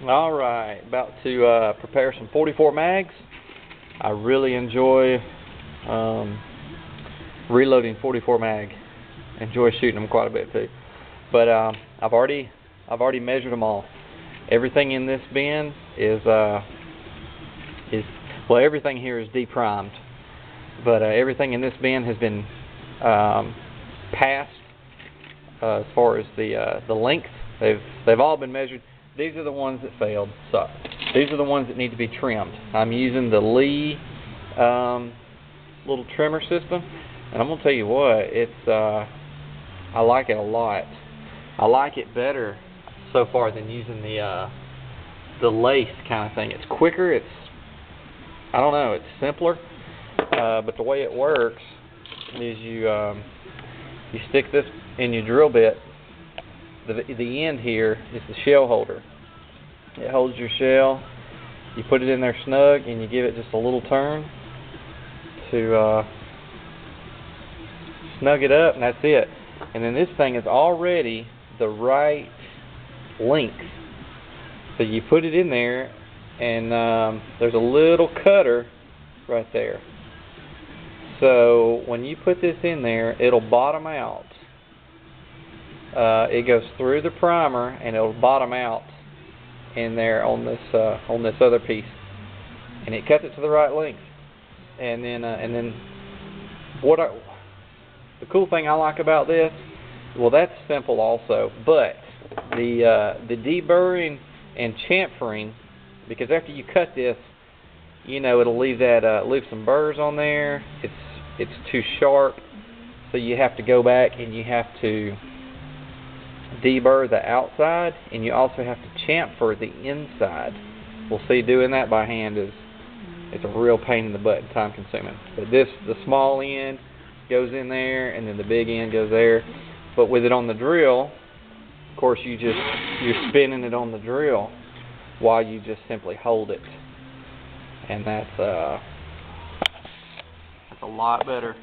Alright, about to prepare some 44 mags. I really enjoy reloading 44 mag. Enjoy shooting them quite a bit too. But I've already measured them all. Everything in this bin is well, everything here is deprimed, but everything in this bin has been passed as far as the length. They've all been measured. These are the ones that failed. So these are the ones that need to be trimmed. I'm using the Lee little trimmer system, and I'm gonna tell you what, it's I like it a lot. I like it better so far than using the lace kind of thing. It's quicker. I don't know. It's simpler, but the way it works is you stick this in your drill bit. The end here is the shell holder. It holds your shell. You put it in there snug, and you give it just a little turn to snug it up, and that's it. And then this thing is already the right length. So you put it in there, and there's a little cutter right there. So when you put this in there, it'll bottom out. It goes through the primer, and it'll bottom out in there on this other piece, and it cuts it to the right length. And then the cool thing I like about this, well, that's simple also, but the deburring and chamfering, because after you cut this, you know, it'll leave some burrs on there. It's too sharp, so you have to go back and you have to deburr the outside, and you also have to chamfer the inside. We'll see, doing that by hand it's a real pain in the butt and time consuming. But the small end goes in there, and then the big end goes there. But with it on the drill, of course, you're spinning it on the drill while you just simply hold it, and that's a lot better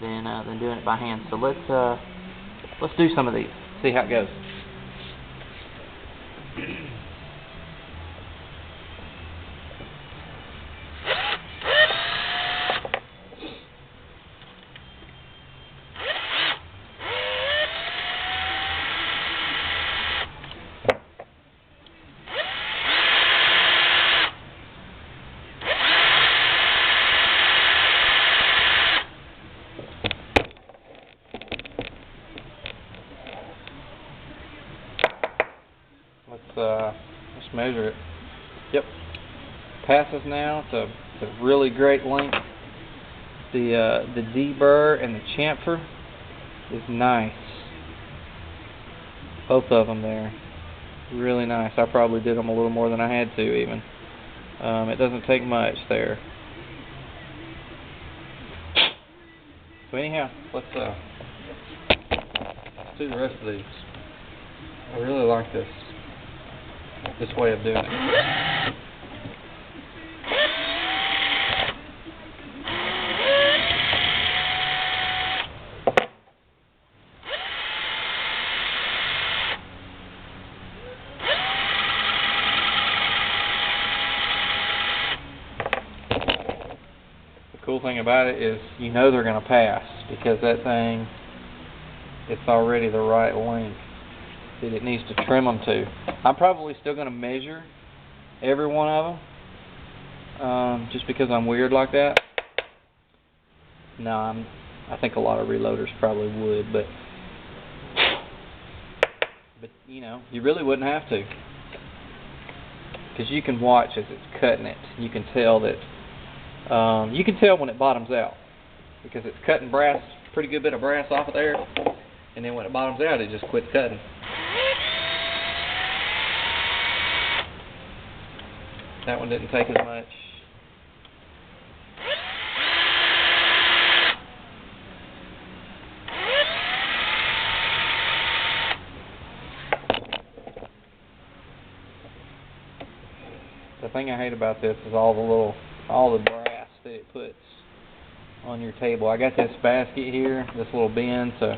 than doing it by hand. So let's do some of these. See how it goes. Let's measure it. Yep, passes now. It's a really great length. The deburr and the chamfer is nice. Both of them there, really nice. I probably did them a little more than I had to even. It doesn't take much there. So anyhow, let's do the rest of these. I really like this way of doing it. The cool thing about it is you know they're going to pass because that thing, it's already the right length that it needs to trim them to. I'm probably still going to measure every one of them, just because I'm weird like that. No, I think a lot of reloaders probably would, but you know, you really wouldn't have to, because you can watch as it's cutting it. You can tell that you can tell when it bottoms out, because it's cutting pretty good bit of brass off of there, and then when it bottoms out, it just quits cutting. That one didn't take as much. The thing I hate about this is all the brass that it puts on your table. I got this basket here, this little bin, to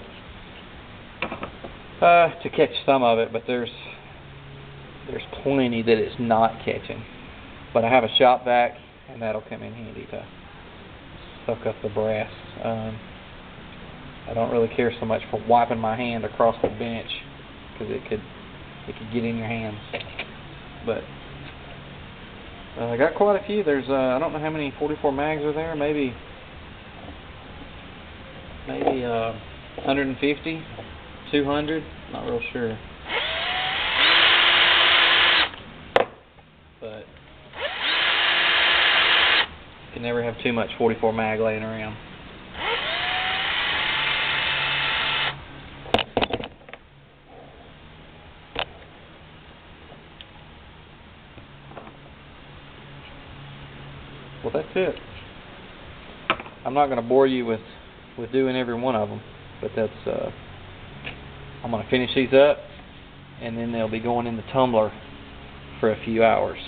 catch some of it, but there's there's plenty that it's not catching. But I have a shop vac, and that'll come in handy to soak up the brass. I don't really care so much for wiping my hand across the bench because it could get in your hands. But I got quite a few. There's I don't know how many 44 mags are there. Maybe 150, 200. Not real sure. But you can never have too much 44 mag laying around. Well, that's it. I'm not going to bore you with doing every one of them, but that's I'm going to finish these up, and then they'll be going in the tumbler for a few hours.